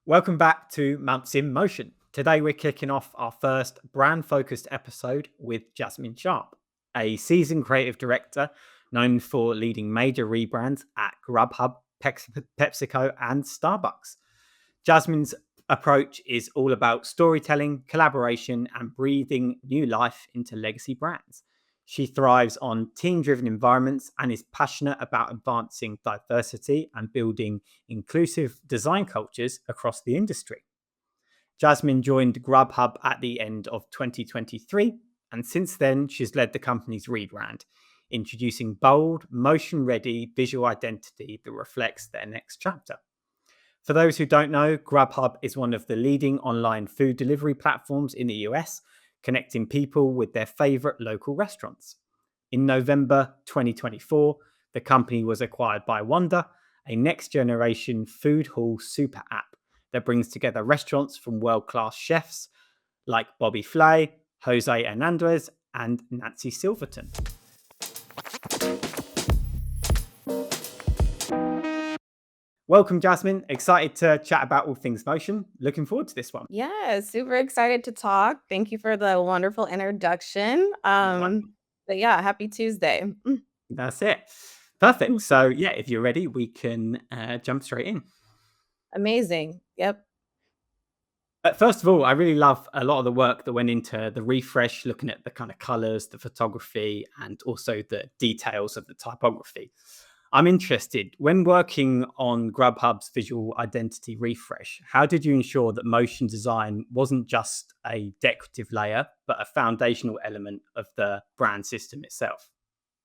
Welcome back to Months in Motion. Today we're kicking off our first brand focused episode with Jasmine Sharp, a seasoned creative director known for leading major rebrands at Grubhub, PepsiCo, and Starbucks. Jasmine's approach is all about storytelling, collaboration, and breathing new life into legacy brands. She thrives on team driven environments and is passionate about advancing diversity and building inclusive design cultures across the industry. Jasmine joined Grubhub at the end of 2023, and since then, she's led the company's rebrand, introducing bold, motion ready visual identity that reflects their next chapter. For those who don't know, Grubhub is one of the leading online food delivery platforms in the US, connecting people with their favorite local restaurants. In November 2024, the company was acquired by Wonder, a next generation food hall super app that brings together restaurants from world class chefs like Bobby Flay, Jose Hernandez, and Nancy Silverton. Welcome, Jasmine. Excited to chat about all things motion. Looking forward to this one. Yeah, super excited to talk. Thank you for the wonderful introduction. You're welcome. But yeah, happy Tuesday. That's it. Perfect. So, yeah, if you're ready, we can jump straight in. Amazing. Yep. First of all, I really love a lot of the work that went into the refresh, looking at the kind of colors, the photography, and also the details of the typography. I'm interested when working on Grubhub's visual identity refresh, how did you ensure that motion design wasn't just a decorative layer, but a foundational element of the brand system itself?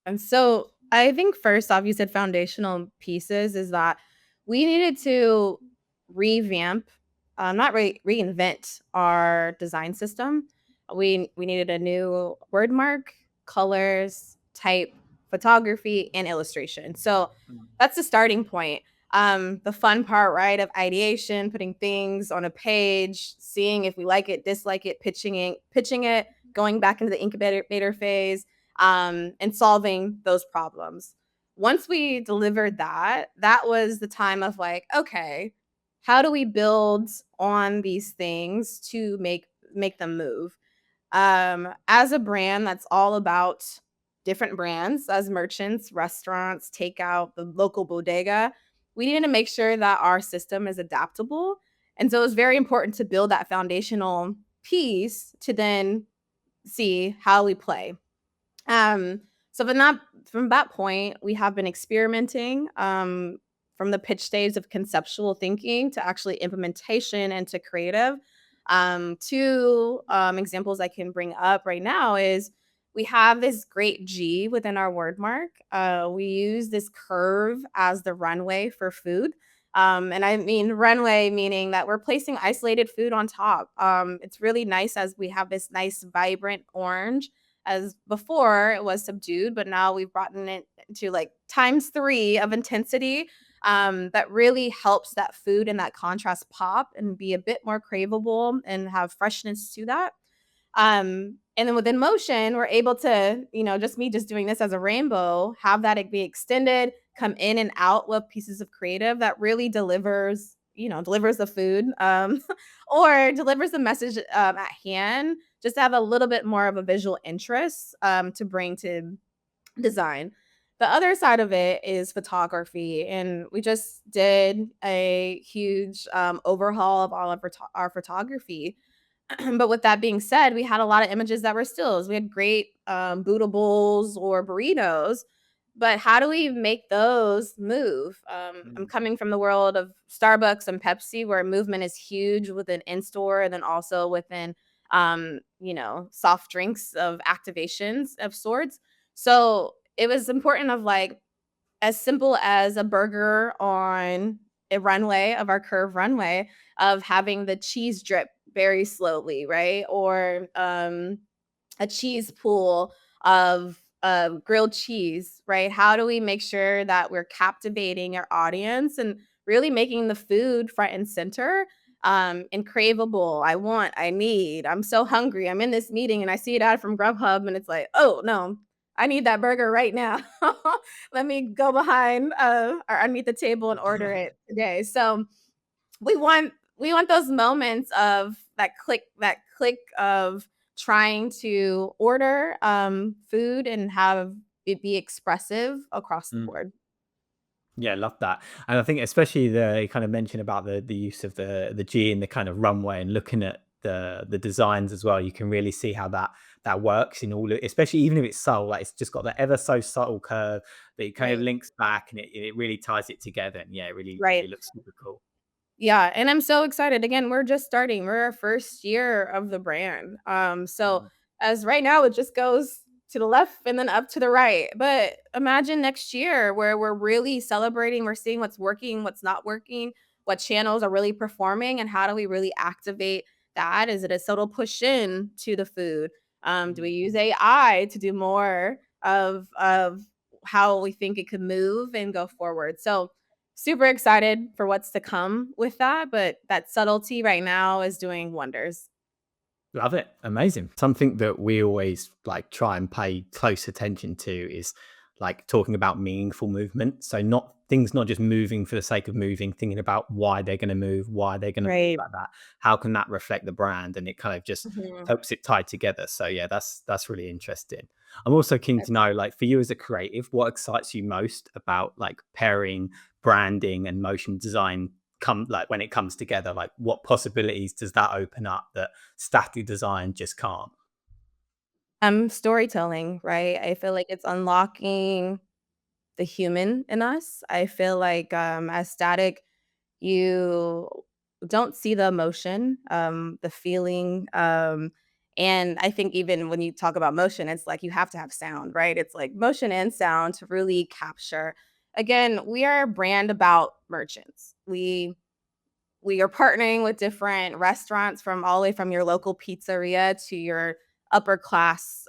And so I think first off, you said foundational pieces is that we needed to revamp, not reinvent our design system. We needed a new word mark, colors, type, photography, and illustration. So Mm. that's the starting point. The fun part, right, of ideation, putting things on a page, seeing if we like it, dislike it, pitching it, going back into the incubator phase, and solving those problems. Once we delivered that, that was the time of like, okay, how do we build on these things to make them move? As a brand that's all about different brands, as merchants, restaurants, takeout, the local bodega, we needed to make sure that our system is adaptable. And so it was very important to build that foundational piece to then see how we play. So from that point, we have been experimenting from the pitch stage of conceptual thinking to actually implementation and to creative. Two examples I can bring up right now is we have this great G within our word mark. We use this curve as the runway for food. And I mean runway meaning that we're placing isolated food on top. It's really nice as we have this nice vibrant orange as before it was subdued, but now we've brought it to like times three of intensity. That really helps that food and that contrast pop and be a bit more craveable and have freshness to that. And then within motion, we're able to, just doing this as a rainbow, have that be extended, come in and out with pieces of creative that really delivers the food, or delivers the message at hand, just to have a little bit more of a visual interest to bring to design. The other side of it is photography, and we just did a huge overhaul of all of our photography. But with that being said, we had a lot of images that were stills. We had great bootables or burritos, but how do we make those move? I'm Mm. coming from the world of Starbucks and Pepsi, where movement is huge within in store and then also within, soft drinks of activations of sorts. So it was important of like as simple as a burger on a runway of our curved runway of having the cheese drip very slowly, right? Or a cheese pool of grilled cheese, right? How do we make sure that we're captivating our audience and really making the food front and center, and craveable? I need, I'm so hungry. I'm in this meeting and I see it out from Grubhub and it's like, oh no, I need that burger right now. Let me go behind or underneath the table and order it today. So we want we want those moments of that click of trying to order food and have it be expressive across the Mm. board. Yeah, love that. And I think especially the you kind of mentioned about the use of the G and the kind of runway and looking at the designs as well. You can really see how that works in all, especially even if it's subtle, like it's just got that ever so subtle curve that it kind of Right. links back and it really ties it together. And yeah, it Right. really looks super cool. Yeah, and I'm so excited. Again, we're just starting. We're our first year of the brand. So Mm. as right now it just goes to the left and then up to the right. But imagine next year where we're really celebrating, we're seeing what's working, what's not working, what channels are really performing, and how do we really activate that? Is it a subtle push in to the food? Do we Mm. use AI to do more of how we think it could move and go forward? So super excited for what's to come with that, but that subtlety right now is doing wonders. Love it. Amazing. Something that we always like try and pay close attention to is like talking about meaningful movement. So not things not just moving for the sake of moving, thinking about why they're going to move, why they're going to move Right. like that. How can that reflect the brand? And it kind of just Mhm. helps it tie together. So yeah, that's really interesting. I'm also keen to know, like for you as a creative, what excites you most about like pairing branding and motion design come like when it comes together? Like what possibilities does that open up that static design just can't? Storytelling, right? I feel like it's unlocking the human in us. I feel like, as static, you don't see the emotion, the feeling, and I think even when you talk about motion, it's like you have to have sound, right? It's like motion and sound to really capture. Again, we are a brand about merchants. We are partnering with different restaurants from all the way from your local pizzeria to your upper class,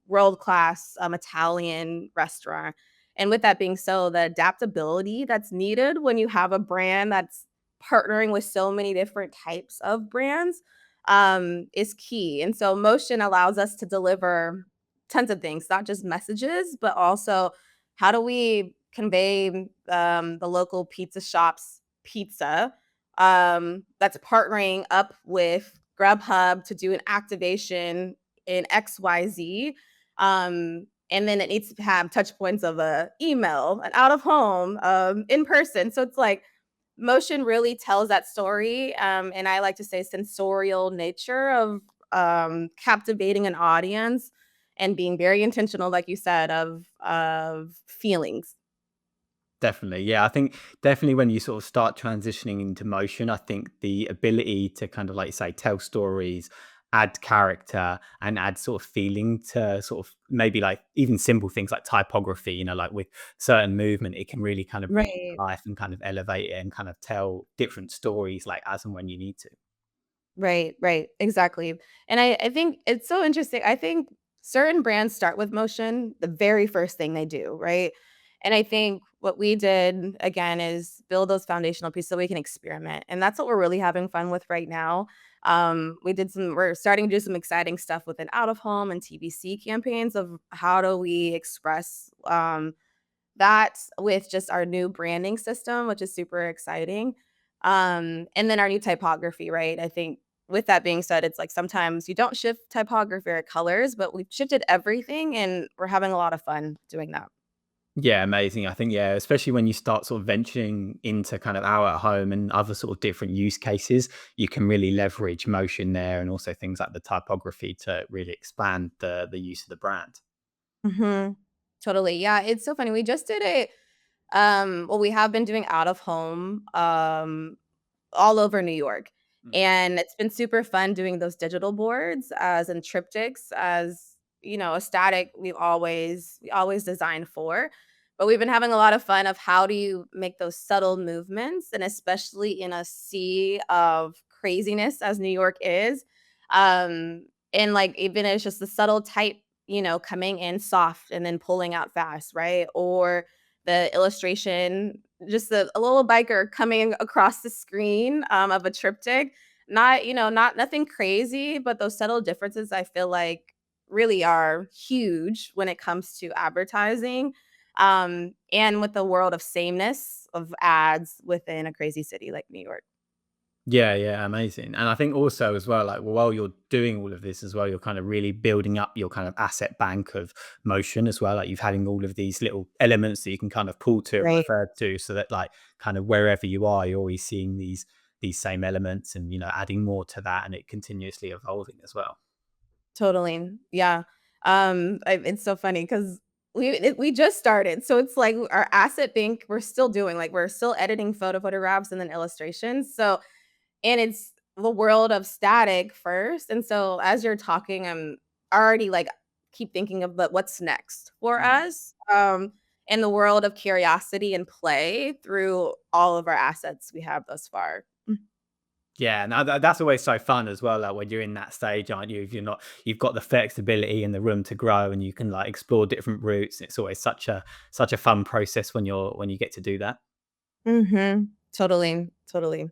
world class Italian restaurant. And with that being so, the adaptability that's needed when you have a brand that's partnering with so many different types of brands is key. And so Motion allows us to deliver tons of things, not just messages, but also how do we convey the local pizza shop's pizza that's partnering up with Grubhub to do an activation in XYZ. And then it needs to have touch points of a email, an out of home, in person. So it's like motion really tells that story. And I like to say sensorial nature of captivating an audience and being very intentional, like you said, of feelings. Definitely. Yeah. I think definitely when you sort of start transitioning into motion, I think the ability to kind of like you say, tell stories, add character and add sort of feeling to sort of maybe like even simple things like typography, like with certain movement, it can really kind of bring it Right. to life and kind of elevate it and kind of tell different stories like as and when you need to. Right, right, exactly. And I think it's so interesting. I think certain brands start with motion the very first thing they do, right? And I think what we did again is build those foundational pieces so we can experiment. And that's what we're really having fun with right now. We're starting to do some exciting stuff with an out of home and TBC campaigns of how do we express that with just our new branding system, which is super exciting. And then our new typography, right? I think with that being said, it's like sometimes you don't shift typography or colors, but we've shifted everything and we're having a lot of fun doing that. Yeah, amazing. I think, yeah, especially when you start sort of venturing into kind of our at home and other sort of different use cases, you can really leverage motion there and also things like the typography to really expand the use of the brand. Mhm. Totally. Yeah, it's so funny. We just did it. Well, we have been doing out of home all over New York. Mm. And it's been super fun doing those digital boards as in triptychs as, a static we always design for. But we've been having a lot of fun of how do you make those subtle movements and especially in a sea of craziness as New York is. And like even it's just the subtle type, coming in soft and then pulling out fast, right? Or the illustration just a little biker coming across the screen, of a triptych. Not nothing crazy, but those subtle differences I feel like really are huge when it comes to advertising, and with the world of sameness of ads within a crazy city like New York. Yeah, yeah, amazing. And I think also as well, like while you're doing all of this as well, you're kind of really building up your kind of asset bank of motion as well. Like you've having all of these little elements that you can kind of pull to and Right. refer to, so that like kind of wherever you are, you're always seeing these same elements, and adding more to that, and it continuously evolving as well. Totally. Yeah. It's so funny because we just started, so it's like our asset bank. We're still doing like we're still editing photographs and then illustrations. So and it's the world of static first. And so as you're talking, I'm already like keep thinking of but what's next for Mm. us in the world of curiosity and play through all of our assets we have thus far. Yeah, and that's always so fun as well. Like when you're in that stage, aren't you? If you're not, you've got the flexibility and the room to grow, and you can like explore different routes. It's always such a fun process when you get to do that. Mhm. Totally, totally.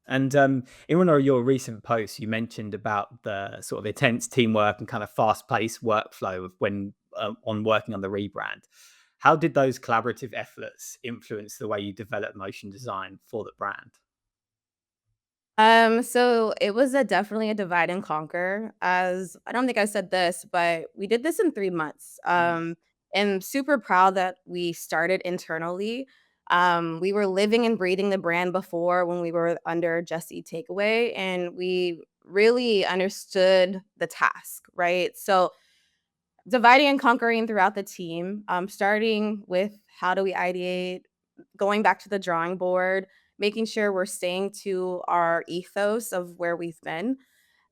And in one of your recent posts, you mentioned about the sort of intense teamwork and kind of fast-paced workflow of when on working on the rebrand. How did those collaborative efforts influence the way you develop motion design for the brand? So it was a definitely a divide and conquer. As I don't think I said this, but we did this in 3 months. Mm. And super proud that we started internally. We were living and breathing the brand before when we were under Just Eat Takeaway, and we really understood the task, right? So dividing and conquering throughout the team, starting with how do we ideate, going back to the drawing board, making sure we're staying to our ethos of where we've been.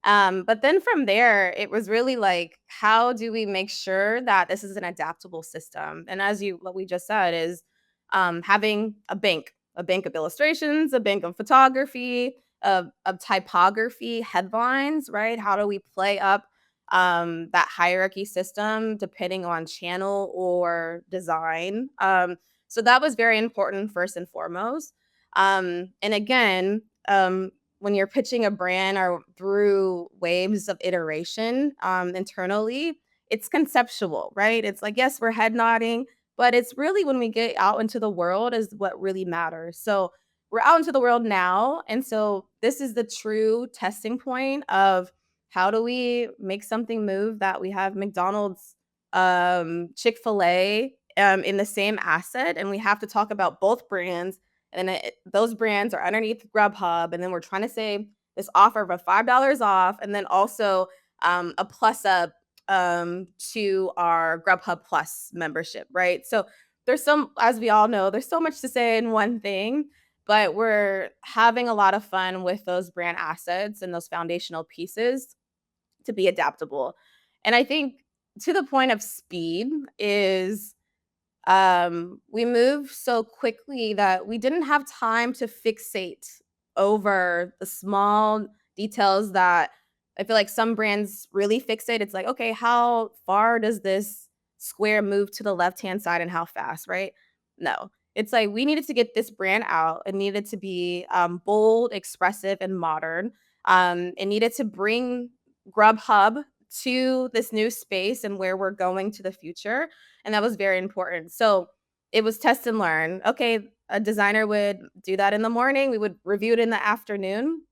But then from there, it was really like, how do we make sure that this is an adaptable system? And as you, what we just said is having a bank of illustrations, a bank of photography, of typography, headlines, right? How do we play up that hierarchy system depending on channel or design? So that was very important first and foremost. And again, when you're pitching a brand or through waves of iteration internally, it's conceptual, right? It's like, yes, we're head nodding, but it's really when we get out into the world is what really matters. So we're out into the world now. And so this is the true testing point of how do we make something move that we have McDonald's, Chick-fil-A in the same asset. And we have to talk about both brands and those brands are underneath Grubhub, and then we're trying to say this offer of a $5 off, and then also a plus up to our Grubhub Plus membership, right? So there's some, as we all know, there's so much to say in one thing, but we're having a lot of fun with those brand assets and those foundational pieces to be adaptable. And I think to the point of speed is we moved so quickly that we didn't have time to fixate over the small details that I feel like some brands really fixate. It's like, okay, how far does this square move to the left hand side and how fast, right? No, it's like we needed to get this brand out. It needed to be bold, expressive, and modern. It needed to bring Grubhub to this new space and where we're going to the future, and that was very important. So, it was test and learn. Okay, a designer would do that in the morning, we would review it in the afternoon,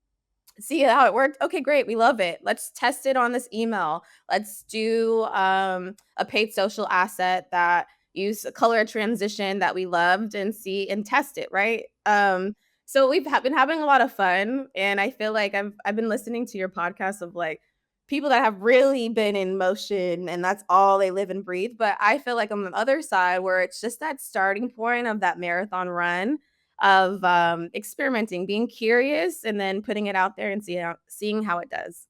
see how it worked. Okay, great, we love it. Let's test it on this email. Let's do, a paid social asset that use a color transition that we loved and see and test it, right? So we've been having a lot of fun, and I feel like I've been listening to your podcast of, like, people that have really been in motion, and that's all they live and breathe, but I feel like on the other side where it's just that starting point of that marathon run of, experimenting, being curious, and then putting it out there and seeing how it does.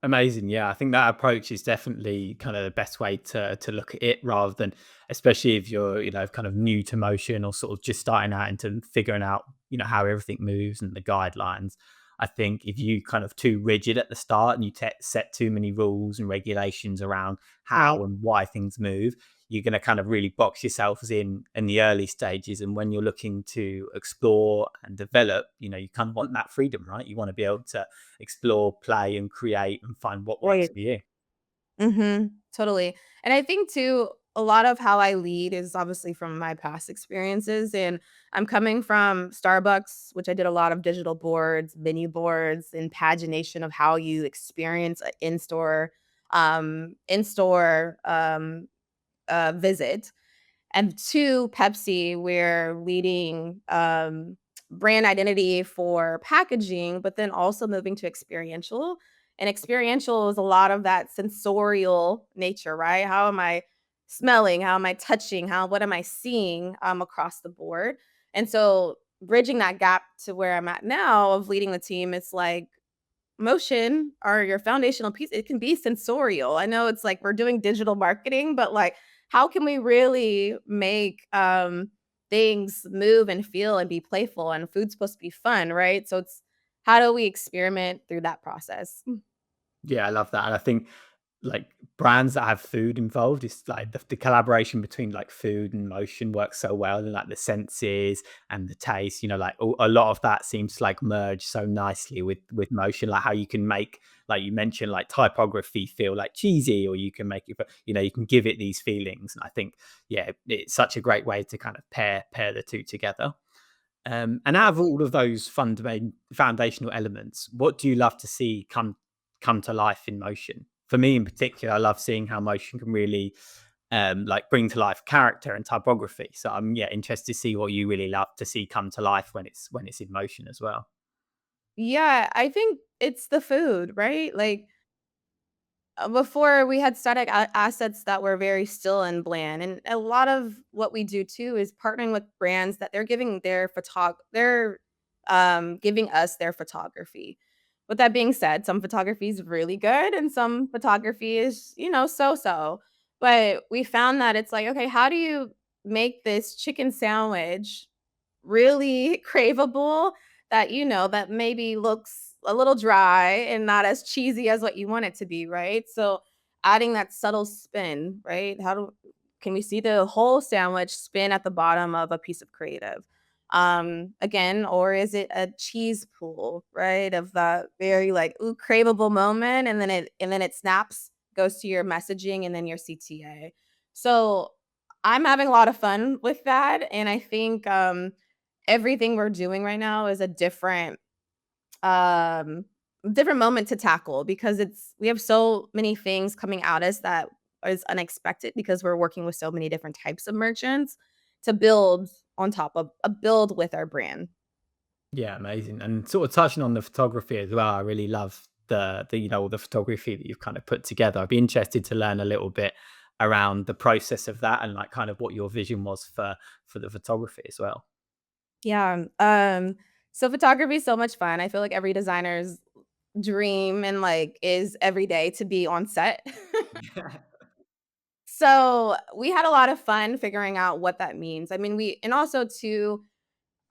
Amazing. Yeah, I think that approach is definitely kind of the best way to look at it, rather than, especially if you're, kind of new to motion or sort of just starting out into figuring out, how everything moves and the guidelines. I think if you kind of too rigid at the start and you set too many rules and regulations around Right. how and why things move, you're going to kind of really box yourselves in the early stages. And when you're looking to explore and develop, you kind of want that freedom, right? You want to be able to explore, play, and create and find what works Right. for you. Mhm. Totally. And I think too a lot of how I lead is obviously from my past experiences, and I'm coming from Starbucks, which I did a lot of digital boards, menu boards, and pagination of how you experience an in-store visit. And two, Pepsi, we're leading brand identity for packaging, but then also moving to experiential. And experiential is a lot of that sensorial nature, right? How am I smelling? How am I touching? What am I seeing across the board? And so bridging that gap to where I'm at now of leading the team, it's like motion or your foundational piece, it can be sensorial. I know it's like we're doing digital marketing, but like how can we really make things move and feel and be playful, and food's supposed to be fun, right? So it's how do we experiment through that process? Yeah, I love that. And I think like brands that have food involved, it's like the collaboration between like food and motion works so well, and like the senses and the taste, like a lot of that seems to like merge so nicely with motion, like how you can make, like you mentioned, like typography feel like cheesy, or you can make it, you can give it these feelings. And I think, yeah, it's such a great way to kind of pair the two together. And out of all of those foundational elements, what do you love to see come to life in motion? For me, in particular, I love seeing how motion can really like bring to life character and typography. So I'm, yeah, interested to see what you really love to see come to life when it's in motion as well. Yeah, I think it's the food, right? Like before we had static assets that were very still and bland, and a lot of what we do too is partnering with brands that they're giving us their photography. With that being said, some photography is really good and some photography is, so-so. But we found that it's like, okay, how do you make this chicken sandwich really craveable that, that maybe looks a little dry and not as cheesy as what you want it to be, right? So adding that subtle spin, right? Can we see the whole sandwich spin at the bottom of a piece of creative? Again, or is it a cheese pool, right? Of that very like ooh, craveable moment, and then it snaps, goes to your messaging and then your CTA. So I'm having a lot of fun with that. And I think everything we're doing right now is a um different moment to tackle, because we have so many things coming at us that is unexpected because we're working with so many different types of merchants to build on top of a build with our brand. Yeah, amazing. And sort of touching on the photography as well, I really love the all the photography that you've kind of put together. I'd be interested to learn a little bit around the process of that, and like kind of what your vision was for the photography as well. Yeah. So photography is so much fun. I feel like every designer's dream and like is every day to be on set. So we had a lot of fun figuring out what that means. I mean, and also too,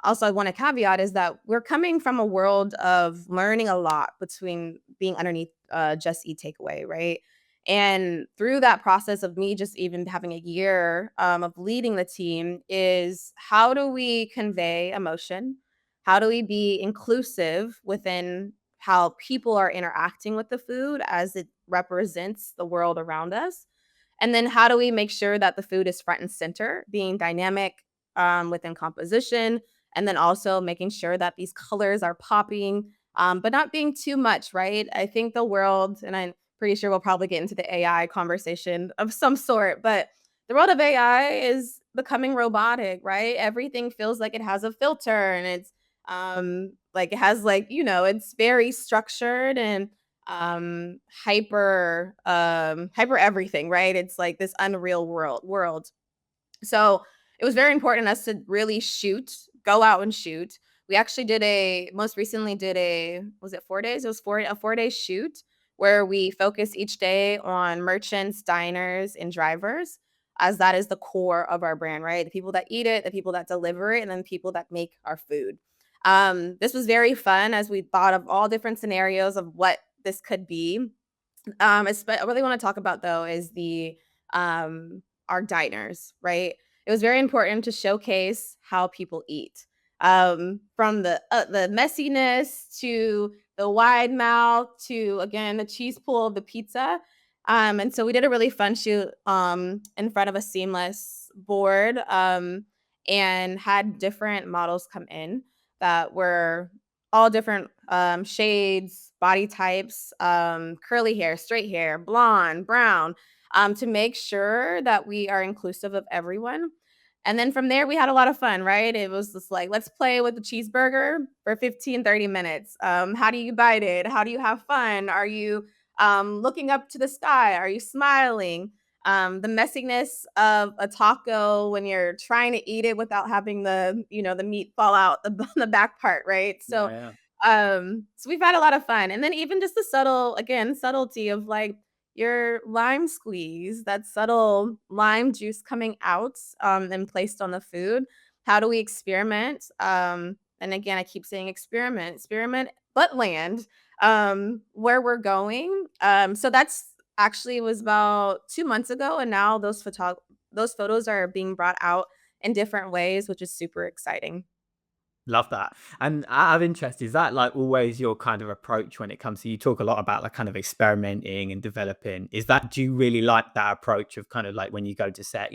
also I want to caveat is that we're coming from a world of learning a lot between being underneath Just Eat Takeaway, right? And through that process of me just even having a year of leading the team, is how do we convey emotion? How do we be inclusive within how people are interacting with the food as it represents the world around us? And then how do we make sure that the food is front and center, being dynamic within composition, and then also making sure that these colors are popping, but not being too much, right? I think the world, and I'm pretty sure we'll probably get into the AI conversation of some sort, but the world of AI is becoming robotic, right? Everything feels like it has a filter, and it's like it has like, it's very structured and hyper everything, right? It's like this unreal world. So it was very important us to really go out and shoot. We actually most recently did was it 4 days? It was a 4 day shoot where we focus each day on merchants, diners, and drivers, as that is the core of our brand, right? The people that eat it, the people that deliver it, and then the people that make our food. This was very fun as we thought of all different scenarios of what this could be. I really want to talk about though is the our diners, right? It was very important to showcase how people eat. From the messiness to the wide mouth to again the cheese pool of the pizza. And so we did a really fun shoot in front of a seamless board, and had different models come in that were all different shades, body types, curly hair, straight hair, blonde, brown, to make sure that we are inclusive of everyone. And then from there, we had a lot of fun, right? It was just like, let's play with the cheeseburger for 15, 30 minutes. How do you bite it? How do you have fun? Are you looking up to the sky? Are you smiling? The messiness of a taco when you're trying to eat it without having the meat fall out the back part, right? Yeah, So, yeah. so we've had a lot of fun, and then even just the subtlety of like your lime squeeze, that subtle lime juice coming out, and placed on the food. How do we experiment? And again, I keep saying experiment, but land where we're going. So that's actually was about 2 months ago, and now those photos are being brought out in different ways, which is super exciting. Love that. And out of interest, is that like always your kind of approach when it comes to, you talk a lot about like kind of experimenting and developing. Is that, do you really like that approach of kind of like when you go to set,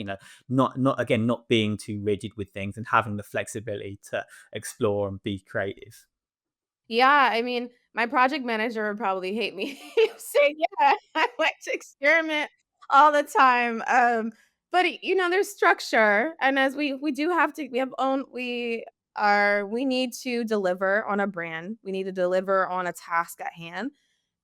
not again, not being too rigid with things and having the flexibility to explore and be creative? Yeah, I mean, my project manager would probably hate me saying, "Yeah, I like to experiment all the time." But there's structure, and as we do have to, we need to deliver on a brand. We need to deliver on a task at hand.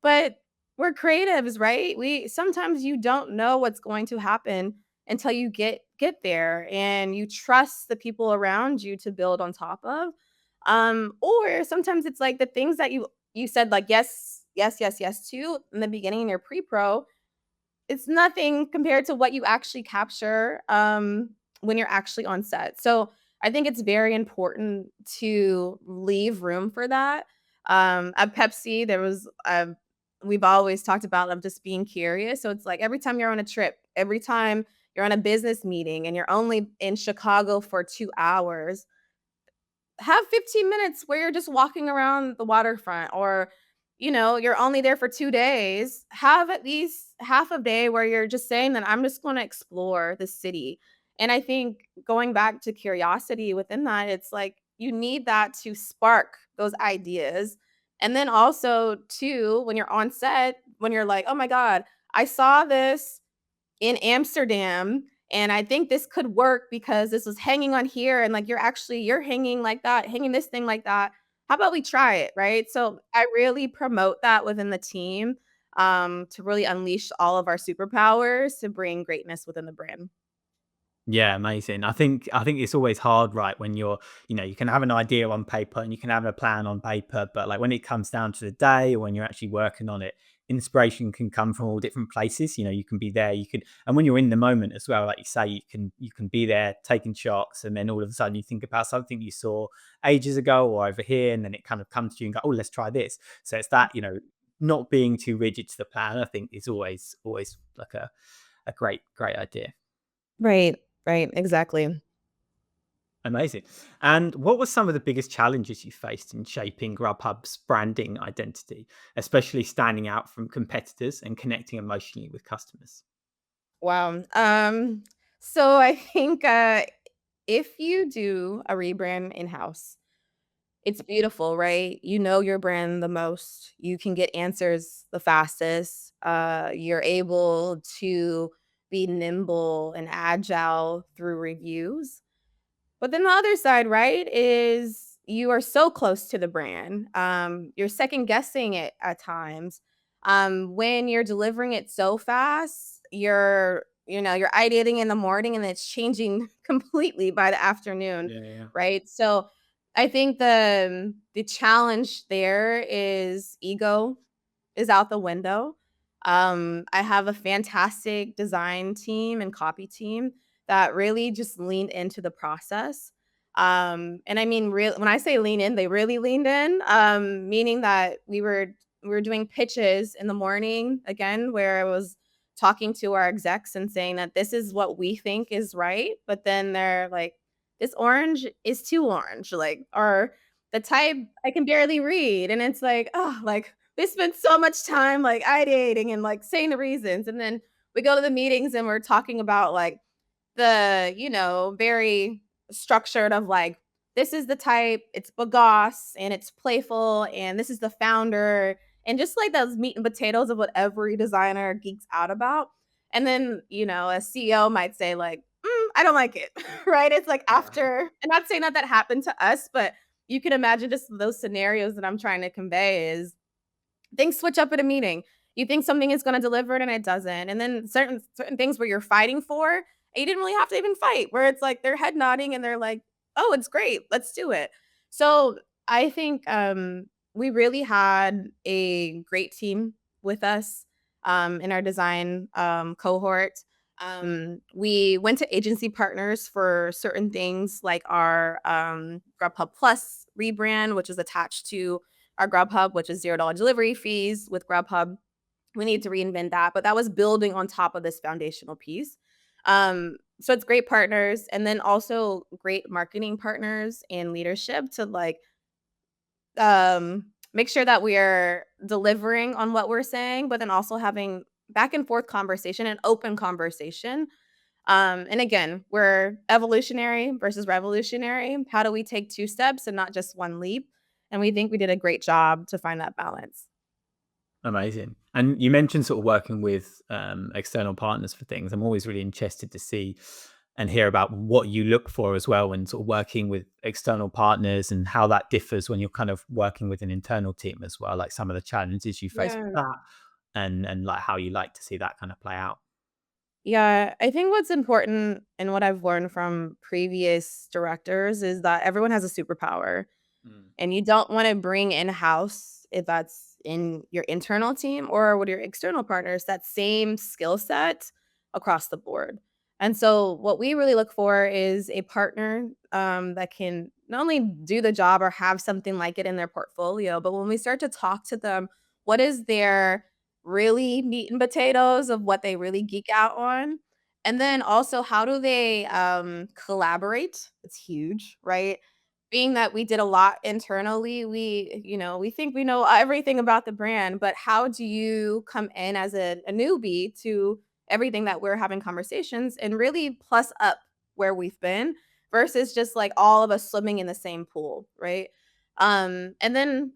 But we're creatives, right? We sometimes you don't know what's going to happen until you get there, and you trust the people around you to build on top of. Or sometimes it's like the things that you said like yes, yes, yes, yes to in the beginning in your pre-pro, it's nothing compared to what you actually capture when you're actually on set. So I think it's very important to leave room for that. At Pepsi, we've always talked about of just being curious. So it's like every time you're on a trip, every time you're on a business meeting and you're only in Chicago for 2 hours, have 15 minutes where you're just walking around the waterfront, or you're only there for 2 days. Have at least half a day where you're just saying that I'm just going to explore the city. And I think going back to curiosity within that, it's like you need that to spark those ideas. And then also too, when you're on set, when you're like, "Oh my god, I saw this in Amsterdam, and I think this could work because this was hanging on here, and like you're hanging like that, hanging this thing like that. How about we try it?" Right? So I really promote that within the team, to really unleash all of our superpowers to bring greatness within the brand. Yeah, amazing. I think it's always hard, right? When you can have an idea on paper and you can have a plan on paper, but like when it comes down to the day or when you're actually working on it, inspiration can come from all different places. You can be there, and when you're in the moment as well, like you say, you can be there taking shots, and then all of a sudden you think about something you saw ages ago or over here, and then it kind of comes to you and go, oh, let's try this. So it's that, not being too rigid to the plan, I think is always like a great idea. Right, right, exactly. Amazing. And what were some of the biggest challenges you faced in shaping Grubhub's branding identity, especially standing out from competitors and connecting emotionally with customers? Wow. So I think if you do a rebrand in house, it's beautiful, right? You know your brand the most. You can get answers the fastest. You're able to be nimble and agile through reviews. But then the other side, right, is you are so close to the brand. You're second guessing it at times. When you're delivering it so fast, you're ideating in the morning and it's changing completely by the afternoon, Yeah, yeah. right? So I think the challenge there is ego is out the window. I have a fantastic design team and copy team that really just leaned into the process. And I mean, real when I say lean in, they really leaned in. Meaning that we were doing pitches in the morning again, where I was talking to our execs and saying that this is what we think is right, but then they're like, "This orange is too orange," like, or the type I can barely read. And it's like, oh, like they spend so much time like ideating and like saying the reasons. And then we go to the meetings and we're talking about like the, very structured of like, this is the type, it's bagasse and it's playful, and this is the founder, and just like those meat and potatoes of what every designer geeks out about. And then, a CEO might say, like, I don't like it, right? It's like Yeah. after, and not saying that that happened to us, but you can imagine just those scenarios that I'm trying to convey is things switch up at a meeting. You think something is gonna deliver it and it doesn't. And then certain things where you're fighting for, and you didn't really have to even fight, where it's like they're head nodding and they're like, "Oh, it's great. Let's do it." So, I think, we really had a great team with us, in our design, cohort. We went to agency partners for certain things like our, Grubhub Plus rebrand, which is attached to our Grubhub, which is $0 delivery fees with Grubhub. We need to reinvent that, but that was building on top of this foundational piece. So it's great partners and then also great marketing partners and leadership to like make sure that we are delivering on what we're saying, but then also having back and forth conversation and open conversation. And again, we're evolutionary versus revolutionary. How do we take two steps and not just one leap? And we think we did a great job to find that balance. Amazing. And you mentioned sort of working with external partners for things. I'm always really interested to see and hear about what you look for as well when sort of working with external partners and how that differs when you're kind of working with an internal team as well, like some of the challenges you face with Yeah. that and like how you like to see that kind of play out. Yeah, I think what's important and what I've learned from previous directors is that everyone has a superpower. Mm. And you don't wanna bring in-house, if that's in your internal team or with your external partners, that same skill set across the board. And so what we really look for is a partner, that can not only do the job or have something like it in their portfolio, but when we start to talk to them, what is their really meat and potatoes of what they really geek out on? And then also how do they, collaborate? It's huge, right? Being that we did a lot internally, we think we know everything about the brand, but how do you come in as a newbie to everything that we're having conversations and really plus up where we've been versus just like all of us swimming in the same pool, right? And then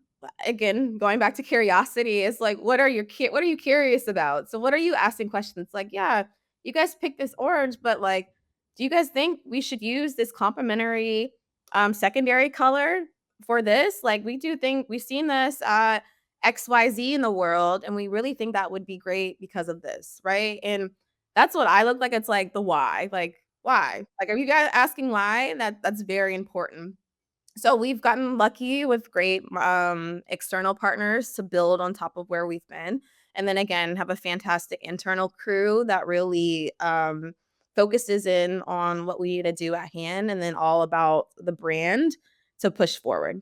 again, going back to curiosity, it's like what are you curious about? So what are you asking questions like, yeah, you guys picked this orange, but like, do you guys think we should use this complementary secondary color for this? Like, we do think we've seen this at XYZ in the world, and we really think that would be great because of this, right? And that's what I look like. It's like the why. Like, why? Like, are you guys asking why? That's very important. So we've gotten lucky with great external partners to build on top of where we've been. And then again, have a fantastic internal crew that really focuses in on what we need to do at hand and then all about the brand to push forward.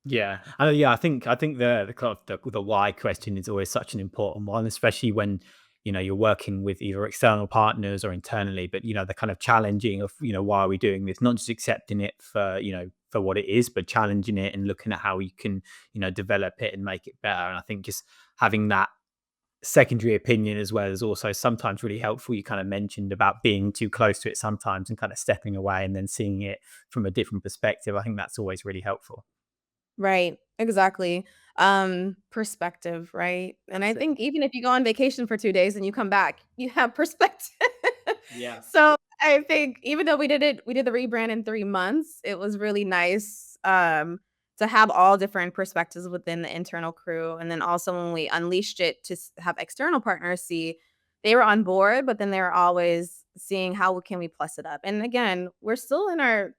Yeah, yeah. I think the kind of the why question is always such an important one, especially when you're working with either external partners or internally. But the kind of challenging of why are we doing this? Not just accepting it for for what it is, but challenging it and looking at how you can develop it and make it better. And I think just having that secondary opinion as well is also sometimes really helpful. You kind of mentioned about being too close to it sometimes and kind of stepping away and then seeing it from a different perspective. I think that's always really helpful. Right, exactly. Perspective, right? And I That's it. think even if you go on vacation for 2 days and you come back, you have perspective. Yeah. So, I think even though we did the rebrand in 3 months, it was really nice, to have all different perspectives within the internal crew, and then also when we unleashed it to have external partners see, they were on board, but then they were always seeing how can we plus it up. And again, we're still in our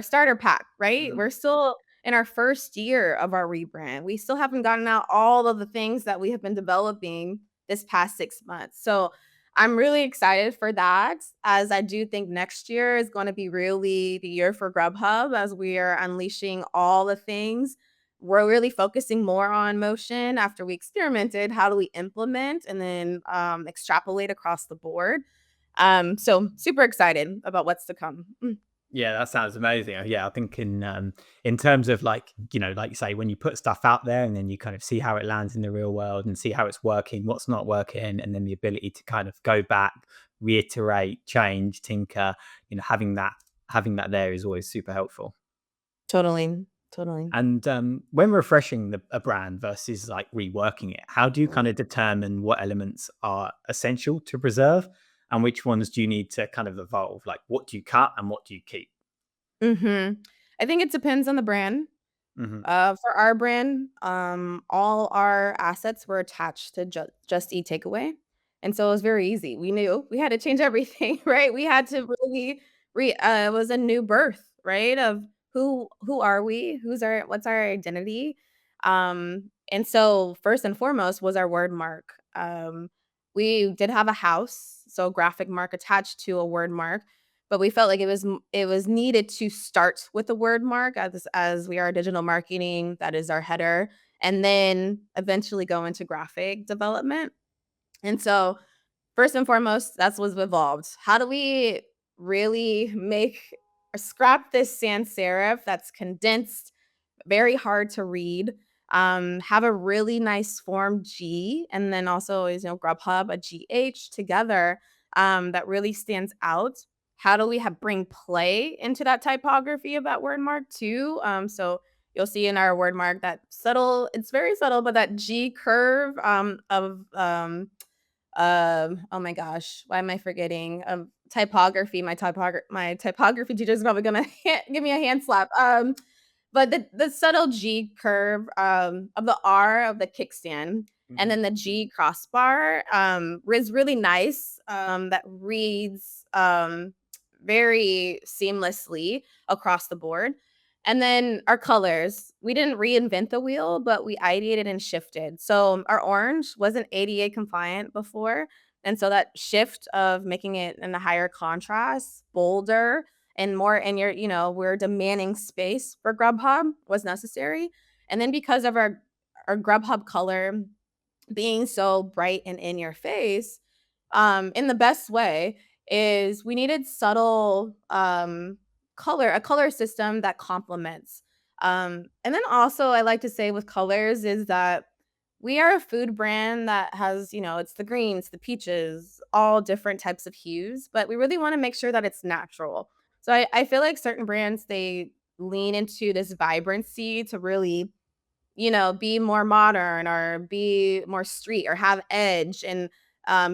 starter pack, right? Mhm. We're still in our first year of our rebrand. We still haven't gotten out all of the things that we have been developing this past 6 months. So, I'm really excited for that, as I do think next year is gonna be really the year for Grubhub as we are unleashing all the things. We're really focusing more on motion after we experimented, how do we implement and then, extrapolate across the board. So super excited about what's to come. Yeah, that sounds amazing. Yeah, I think in terms of like, like you say, when you put stuff out there and then you kind of see how it lands in the real world and see how it's working, what's not working, and then the ability to kind of go back, reiterate, change, tinker, having that there is always super helpful. Totally, totally. And when refreshing a brand versus like reworking it, how do you kind of determine what elements are essential to preserve and which ones do you need to kind of evolve? Like, what do you cut and what do you keep? Mhm. I think it depends on the brand. Hmm. For our brand, all our assets were attached to Just Eat Takeaway, and so it was very easy. We knew we had to change everything, right? We had to really it was a new birth, right? Of who are we? What's our identity? And so first and foremost was our word mark. We did have a house, so graphic mark attached to a word mark, but we felt like it was needed to start with the word mark as we are digital marketing, that is our header, and then eventually go into graphic development. And so, first and foremost, that's what's evolved. How do we really make or scrap this sans serif that's condensed, very hard to read, have a really nice form G, and then also is, Grubhub, a GH together, that really stands out. How do we bring play into that typography of that word mark too? So you'll see in our word mark that subtle, it's very subtle, but that G curve of oh my gosh, why am I forgetting? Typography. My typography teacher is probably gonna give me a hand slap. But the subtle G curve, of the R of the kickstand, and Hmm. then the G crossbar, is really nice, that reads, very seamlessly across the board. And then our colors, we didn't reinvent the wheel, but we ideated and shifted. So our orange wasn't ADA compliant before, and so that shift of making it in a higher contrast, bolder, and more in we're demanding space for Grubhub was necessary. And then because of our Grubhub color being so bright and in your face, in the best way, is we needed subtle a color system that complements. And then also I like to say with colors is that we are a food brand that has, it's the greens, the peaches, all different types of hues, but we really want to make sure that it's natural. So I feel like certain brands, they lean into this vibrancy to really, be more modern or be more street or have edge and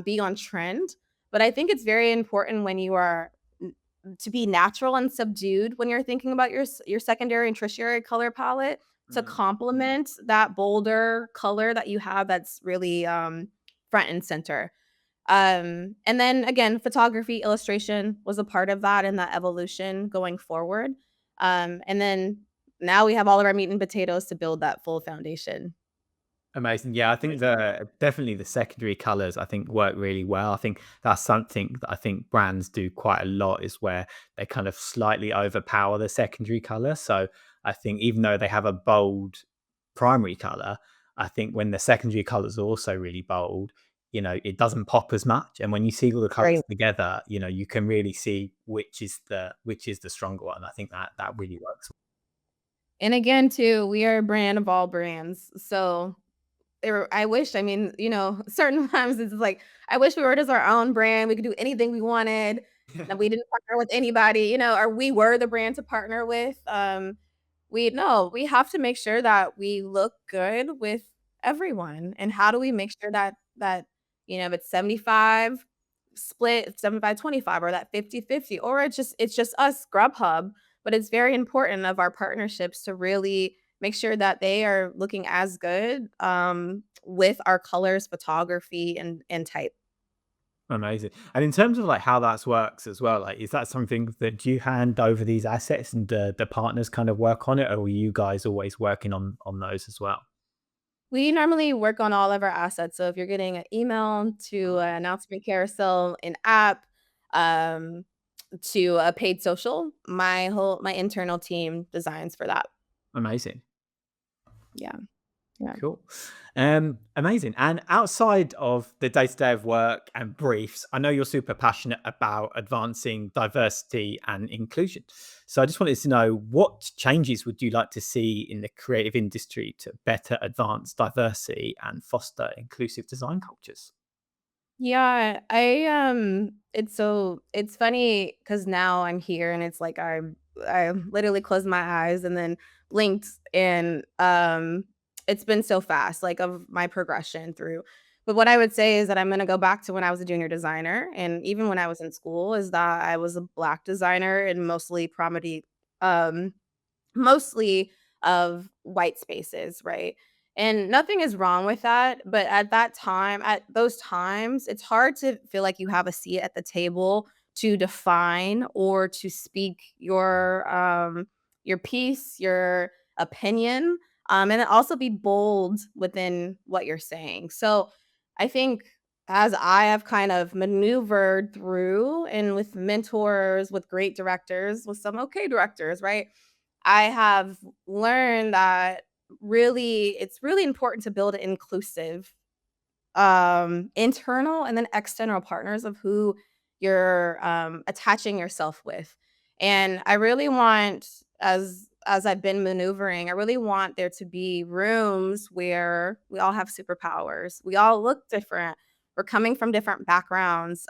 be on trend. But I think it's very important when you are to be natural and subdued when you're thinking about your secondary and tertiary color palette to Hmm. complement that bolder color that you have that's really front and center. And then again, photography, illustration was a part of that and that evolution going forward. And then now we have all of our meat and potatoes to build that full foundation. Amazing. Yeah, I think definitely the secondary colors I think work really well. I think that's something that I think brands do quite a lot is where they kind of slightly overpower the secondary color. So I think even though they have a bold primary color, I think when the secondary colors are also really bold, it doesn't pop as much. And when you see all the colors Right. together, you can really see which is the stronger one. I think that really works. And again, too, we are a brand of all brands. So I wish, I mean, certain times it's like, I wish we were just our own brand. We could do anything we wanted. That we didn't partner with anybody, or we were the brand to partner with. We no, we have to make sure that we look good with everyone. And how do we make sure that if it's 75 split, 75-25, or that 50-50, or it's just us, Grubhub, but it's very important of our partnerships to really make sure that they are looking as good, with our colors, photography, and type. Amazing. And in terms of like how that works as well, like is that something that you hand over these assets and the partners kind of work on it, or are you guys always working on those as well? We normally work on all of our assets. So if you're getting an email to an announcement carousel, an app, um, to a paid social, my internal team designs for that. Amazing. Yeah. Yeah. Cool. Amazing. And outside of the day to day of work and briefs, I know you're super passionate about advancing diversity and inclusion. So I just wanted to know, what changes would you like to see in the creative industry to better advance diversity and foster inclusive design cultures? Yeah, it's funny because now I'm here and it's like I literally closed my eyes and then blinked and it's been so fast, like, of my progression through. But what I would say is that I'm gonna go back to when I was a junior designer, and even when I was in school, is that I was a Black designer and um mostly of white spaces, right? And nothing is wrong with that, but at those times, it's hard to feel like you have a seat at the table to define or to speak your piece, your opinion, and then also be bold within what you're saying. So, I think as I have kind of maneuvered through and with mentors, with great directors, with some okay directors, right? I have learned that it's really important to build inclusive internal and then external partners of who you're attaching yourself with. And I really want, as I've been maneuvering, I really want there to be rooms where we all have superpowers. We all look different. We're coming from different backgrounds.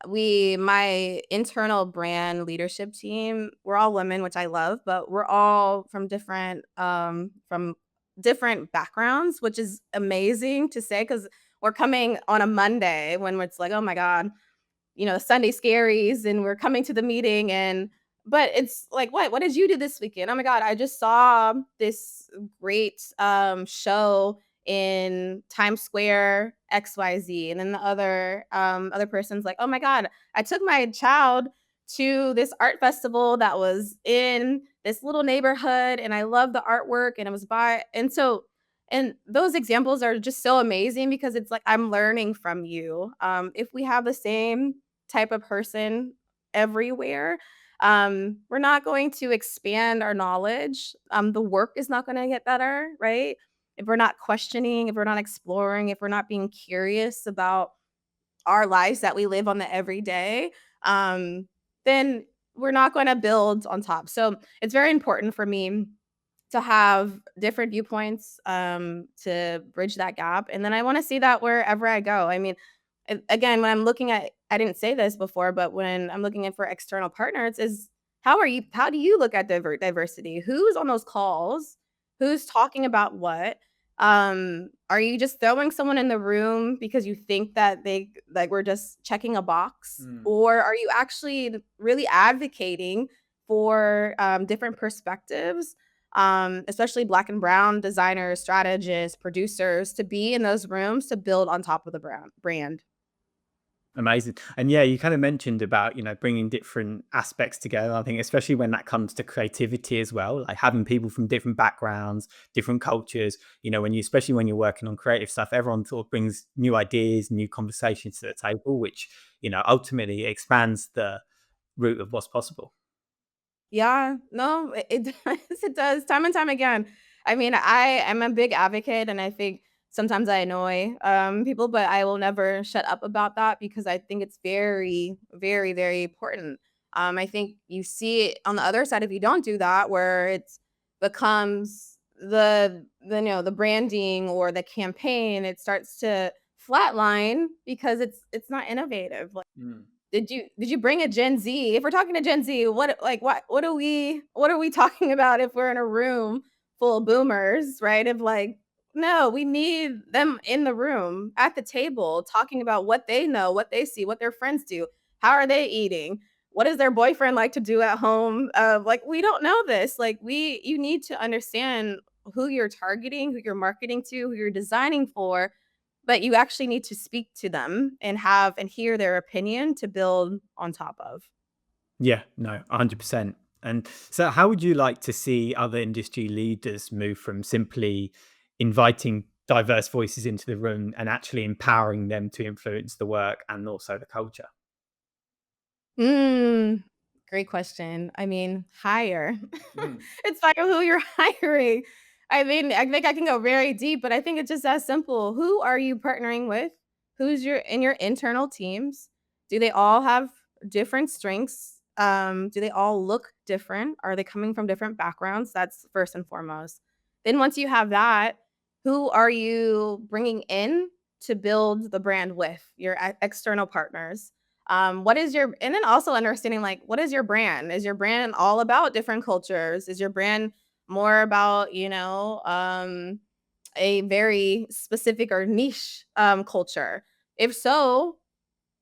My internal brand leadership team, we're all women, which I love, but we're all from different backgrounds, which is amazing to say because we're coming on a Monday when it's like, oh my God, the Sunday scaries, and we're coming to the meeting but it's like, what did you do this weekend? Oh my God, I just saw this great show in Times Square XYZ. And then the other person's like, oh my God, I took my child to this art festival that was in this little neighborhood and I love the artwork and it was by and those examples are just so amazing because it's like I'm learning from you. If we have the same type of person everywhere, we're not going to expand our knowledge. The work is not going to get better, right? If we're not questioning, if we're not exploring, if we're not being curious about our lives that we live on the everyday, then we're not going to build on top. So it's very important for me to have different viewpoints to bridge that gap. And then I want to see that wherever I go. I mean, again, when I'm looking at, I didn't say this before, but when I'm looking at for external partners, is how do you look at diversity? Who's on those calls? Who's talking about what? Are you just throwing someone in the room because you think that they like we're just checking a box? Mm. Or are you actually really advocating for different perspectives, especially Black and brown designers, strategists, producers, to be in those rooms to build on top of the brand? Amazing. And yeah, you kind of mentioned about, bringing different aspects together. I think especially when that comes to creativity as well, like having people from different backgrounds, different cultures, especially when you're working on creative stuff, everyone sort of brings new ideas, new conversations to the table, which, ultimately expands the root of what's possible. Yeah, no, it does, it does, time and time again. I mean, I am a big advocate, and I think sometimes I annoy, people, but I will never shut up about that because I think it's very, very, very important. I think you see it on the other side if you don't do that, where it's becomes the branding or the campaign, it starts to flatline because it's not innovative. Mm. Did you bring a Gen Z? If we're talking to Gen Z, what are we talking about if we're in a room full of boomers, right? Of like, no, we need them in the room at the table talking about what they know, what they see, what their friends do. How are they eating? What does their boyfriend like to do at home? Like we don't know this. Like you need to understand who you're targeting, who you're marketing to, who you're designing for, but you actually need to speak to them and have and hear their opinion to build on top of. Yeah, no, 100%. And so, how would you like to see other industry leaders move from simply inviting diverse voices into the room and actually empowering them to influence the work and also the culture? Mm, great question. I mean, hire. Mm. It's fire who you're hiring. I mean, I think I can go very deep, but I think it's just as simple. Who are you partnering with? Who's your in your internal teams? Do they all have different strengths? Do they all look different? Are they coming from different backgrounds? That's first and foremost. Then once you have that, who are you bringing in to build the brand with your external partners? What is your and then also understanding like what is your brand? Is your brand all about different cultures? Is your brand more about, a very specific or niche culture? If so,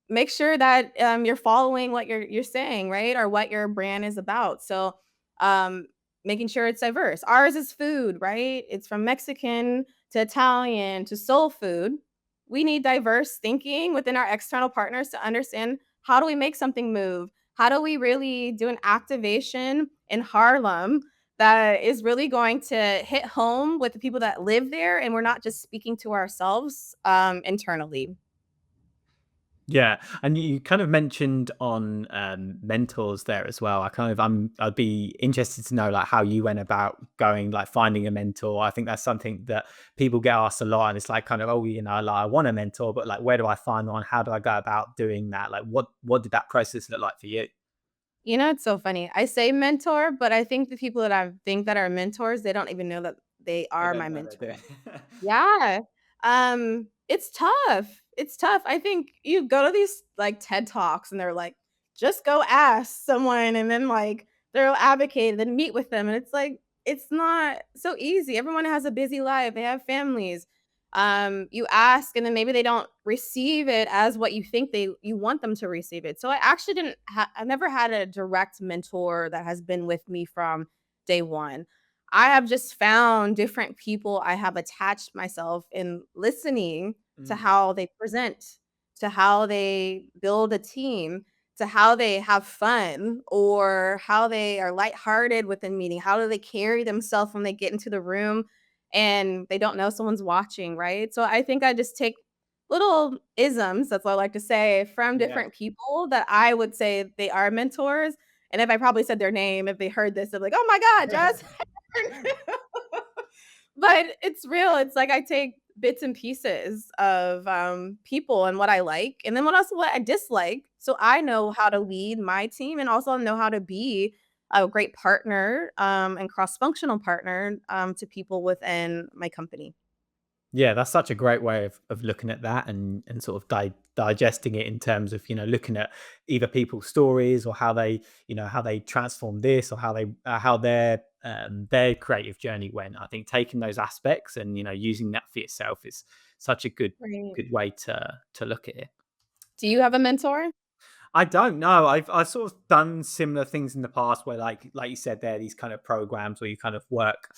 make sure that you're following what you're saying, right? Or what your brand is about. So um making sure it's diverse. Ours is food, right? It's from Mexican to Italian to soul food. We need diverse thinking within our external partners to understand how do we make something move? How do we really do an activation in Harlem that is really going to hit home with the people that live there and we're not just speaking to ourselves internally. Yeah, and you kind of mentioned on mentors there as well. I'd be interested to know like how you went about going like finding a mentor. I think that's something that people get asked a lot, and it's like kind of oh like I want a mentor, but like where do I find one? How do I go about doing that? Like what did that process look like for you? You know, it's so funny. I say mentor, but I think the people that I think that are mentors, they don't even know that they They are don't my know they're mentor. doing. Yeah. It's tough. It's tough. I think you go to these like TED Talks and they're like, just go ask someone and then like they'll advocate and then meet with them. And it's like, it's not so easy. Everyone has a busy life. They have families. You ask and then maybe they don't receive it as what you think you want them to receive it. So I actually didn't I've never had a direct mentor that has been with me from day one. I have just found different people I have attached myself in listening to Mm. how they present, to how they build a team, to how they have fun or how they are lighthearted within meeting. How do they carry themselves when they get into the room and they don't know someone's watching, right? So I think I just take little isms, that's what I like to say, from Yeah. different people that I would say they are mentors. And if I probably said their name, if they heard this, they're like, oh my God, Jess. But it's real. It's like I take bits and pieces of, people and what I like, and then what I dislike, so I know how to lead my team and also know how to be a great partner, and cross-functional partner, to people within my company. Yeah, that's such a great way of looking at that and sort of digesting it in terms of looking at either people's stories or how they how they transformed this or how their creative journey went. I think taking those aspects and using that for yourself is such a Right. good way to look at it. Do you have a mentor? I don't know. I've sort of done similar things in the past where like you said there, these kind of programs where you kind of work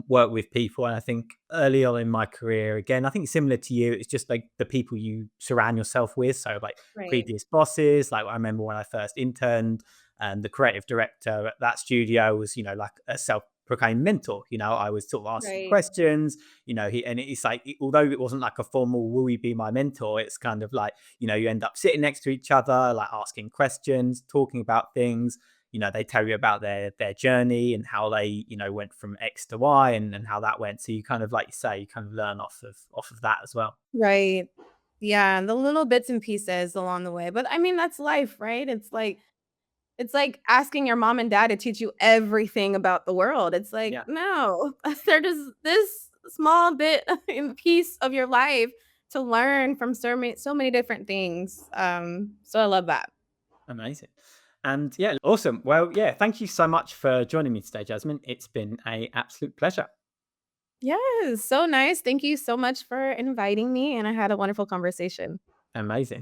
with people. And I think early on in my career, again, I think similar to you, it's just like the people you surround yourself with. So like Right. previous bosses, like I remember when I first interned, and the creative director at that studio was, like a self-proclaimed mentor. I was sort of asking Right. questions, it's like although it wasn't like a formal will you be my mentor, it's kind of like you end up sitting next to each other, like asking questions, talking about things. They tell you about their journey and how they, went from X to Y and how that went. So you kind of like you say, you kind of learn off of that as well. Right. Yeah, the little bits and pieces along the way, but I mean, that's life, right? It's like asking your mom and dad to teach you everything about the world. It's like, Yeah, no, they're just this small bit in piece of your life to learn from so many different things. So I love that. amazing. And yeah, awesome. Well, yeah, thank you so much for joining me today, Jasmine. It's been a absolute pleasure. Yes, so nice. Thank you so much for inviting me, and I had a wonderful conversation. Amazing.